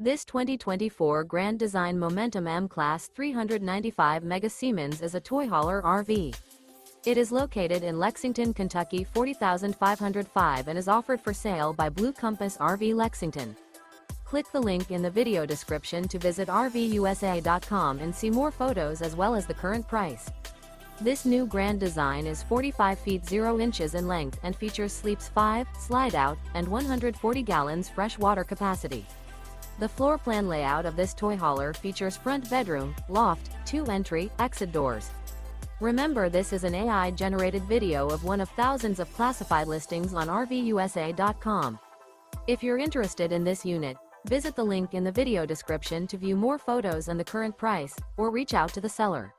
This 2024 Grand Design Momentum M-Class 395 Mega Siemens is a toy hauler RV. It is located in Lexington, Kentucky 40505 and is offered for sale by Blue Compass RV Lexington. Click the link in the video description to visit RVUSA.com and see more photos as well as the current price. This new Grand Design is 45 feet 0 inches in length and features sleeps 5, Slideout, and 140 gallons fresh water capacity. The floor plan layout of this toy hauler features front bedroom, loft, 2 entry, exit doors. Remember, this is an AI-generated video of one of thousands of classified listings on RVUSA.com. If you're interested in this unit, visit the link in the video description to view more photos and the current price, or reach out to the seller.